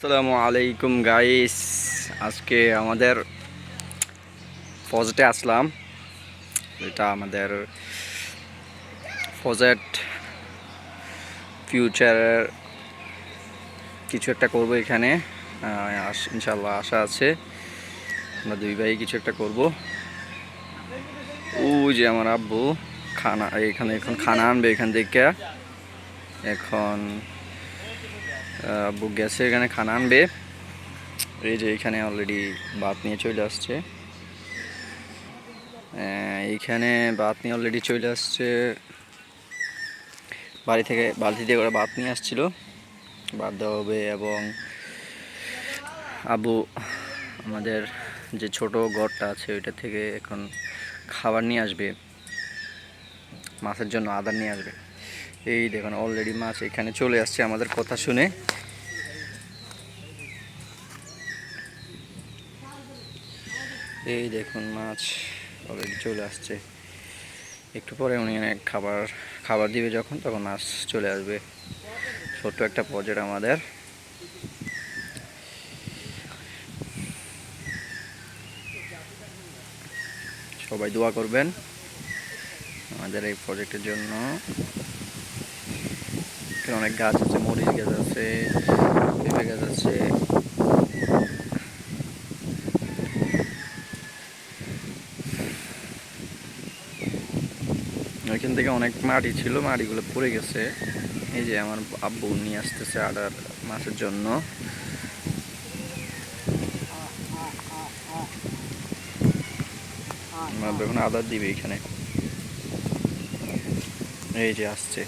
আসসালামু আলাইকুম গাইস। আজকে আমাদের প্রজেক্টে আসলাম। এটা আমাদের প্রজেক্ট ফিউচারের কিছু একটা করব এখানে। ইনশাল্লাহ আশা আছে আমরা দুই ভাই কিছু একটা করব। ওই যে আমার আব্বু খানা এখানে এখন খানা আনবে এখান থেকে। এখন আব্বু গেছে এখানে খানা আনবে। এই যে এখানে অলরেডি ভাত নিয়ে চলে আসছে। এইখানে ভাত নিয়ে অলরেডি চলে আসছে। বাড়ি থেকে বালতি দিয়ে করে ভাত নিয়ে আসছিল, ভাত দেওয়া হবে। এবং আবু আমাদের যে ছোট ঘরটা আছে ওইটা থেকে এখন খাবার নিয়ে আসবে, মাছের জন্য আদার নিয়ে আসবে। এই দেখুন অলরেডি মাছ এখানে চলে আসছে আমাদের কথা শুনে। এই দেখুন মাছ অলরেডি চলে আসছে। একটু পরে উনি খাবার দিবে যখন, তখন মাছ চলে আসবে। ছোট্ট একটা প্রজেক্ট আমাদের। সবাই দোয়া করবেন আমাদের এই প্রজেক্টের জন্য। অনেক গাছ আছে, মরিচ গাছ আছে, পেঁপে গাছ আছে। ওইখান থেকে অনেক মাটি ছিল, মাটিগুলো পড়ে গেছে। এই যে আমার আব্বু নিয়ে আসতেছে আদার মাছের জন্য। আমার আব্বু এখন আদার দিবে এখানে। এই যে আসছে।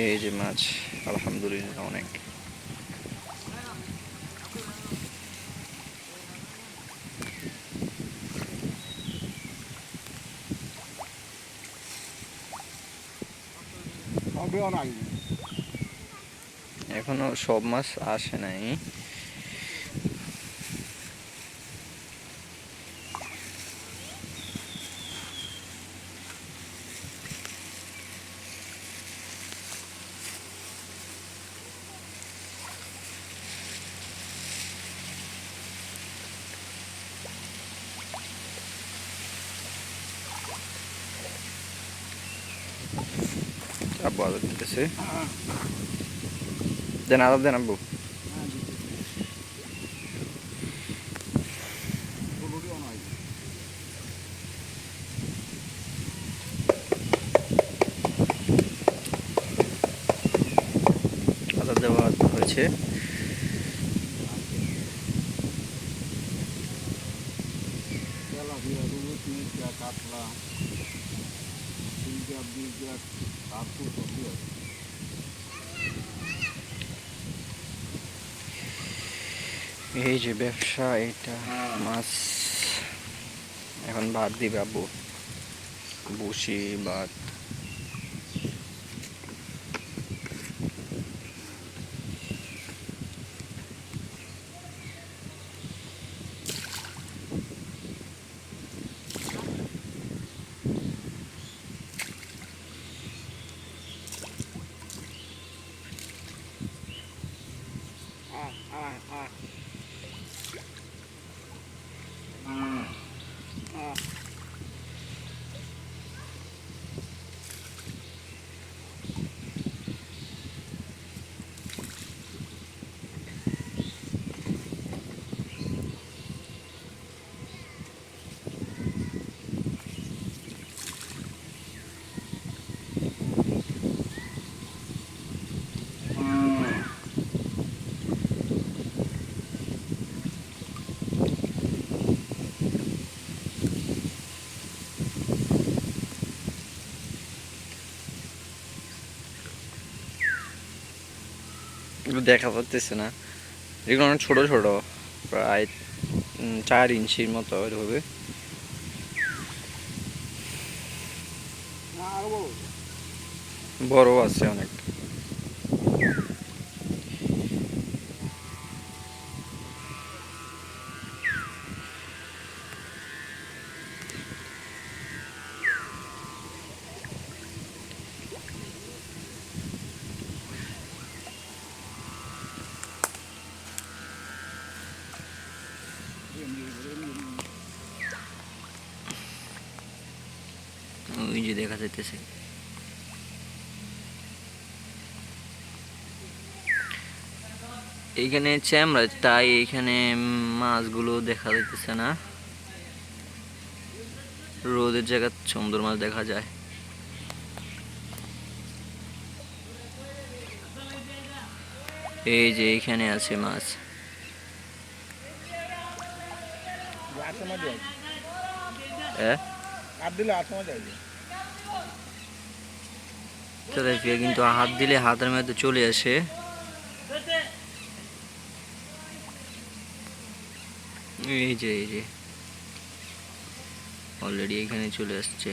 এই যে মাছ আলহামদুলিল্লাহ অনেক। এখনো সব মাছ আসে নাই। আব্বু আদার দিতেছে। দেন আদার দেন আব্বু। আদার দেওয়া হয়েছে। এই যে ব্যবসা এটা মাছ। এখন ভাত দিবে আব্বু, বসি ভাত। এগুলো দেখা যাচ্ছে না, এগুলো অনেক ছোট ছোট, প্রায় 4 ইঞ্চির মতো হবে। বড় আছে অনেক। দেখা যাইতেছে। এইখানে চ্যামরা, তাই এইখানে মাছগুলো দেখা যাইতেছে না। রোদের জায়গা সুন্দর মাছ দেখা যায়। এই যে এইখানে আছে মাছ। কিন্তু হাত দিলে হাতের মধ্যে চলে আসে। এই যে অলরেডি এখানে চলে আসছে।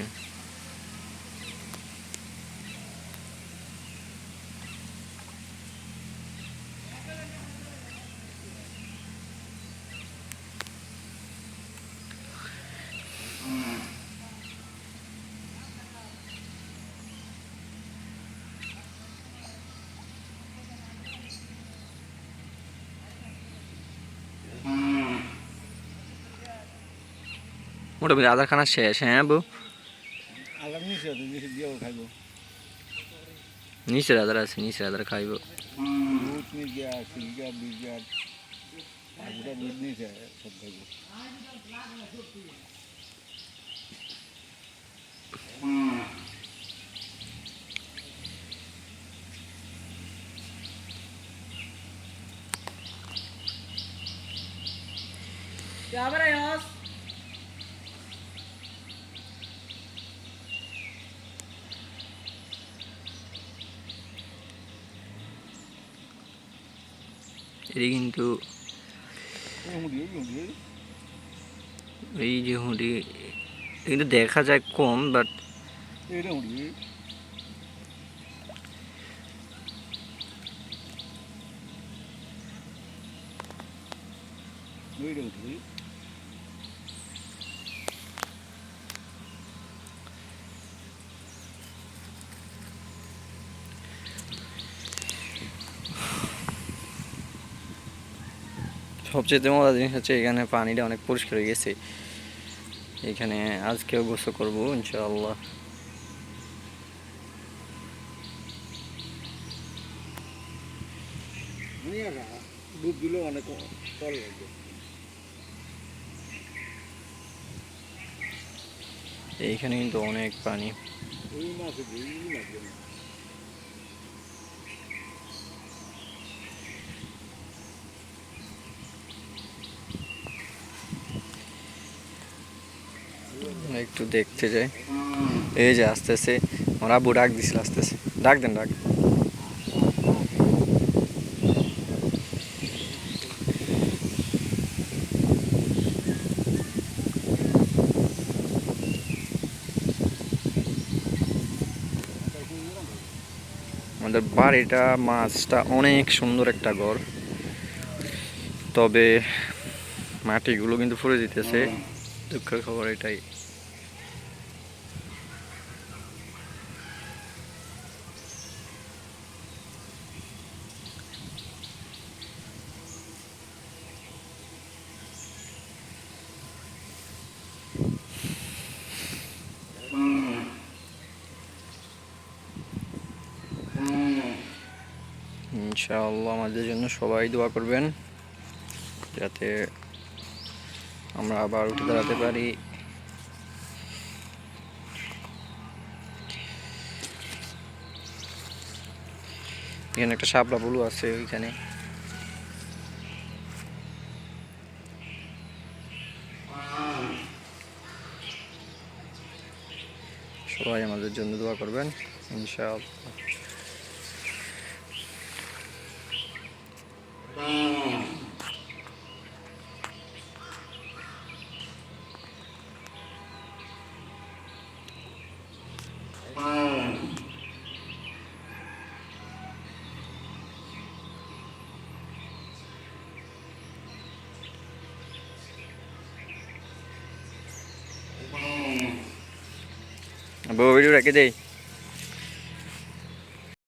মোটামুটি আধার খানা শেষ। হ্যাঁ বউ, নিচের আধার আছে, নিচের আধার খাইব। এটি কিন্তু এই যে হুঁড়ি কিন্তু দেখা যায় কম, বাট সবচেয়ে মজার জিনিস হচ্ছে এখানে পানিটা অনেক পরিষ্কার হয়ে গেছে। এখানে আজকেও গোসল করবো ইনশাআল্লাহ। এইখানে কিন্তু অনেক পানি। একটু দেখতে যাই। এই যে আসতেছে, আমার আব্বু ডাক দিছিল, আসতেছে। ডাক দেন, ডাক। আমাদের বাড়িটা, মাছটা অনেক সুন্দর একটা ঘর, তবে মাটিগুলো কিন্তু ফুরে যেতেছে। দুঃখের খবর এটাই। ইনশাআল্লাহ আমাদের জন্য সবাই দোয়া করবেন, যাতে আমরা আবার উঠে দাঁড়াতে পারি। এখানে একটা শাপলা বুলু আছে ওইখানে। সবাই আমাদের জন্য দোয়া করবেন ইনশাআল্লাহ। ভিডিও রেখে দেই।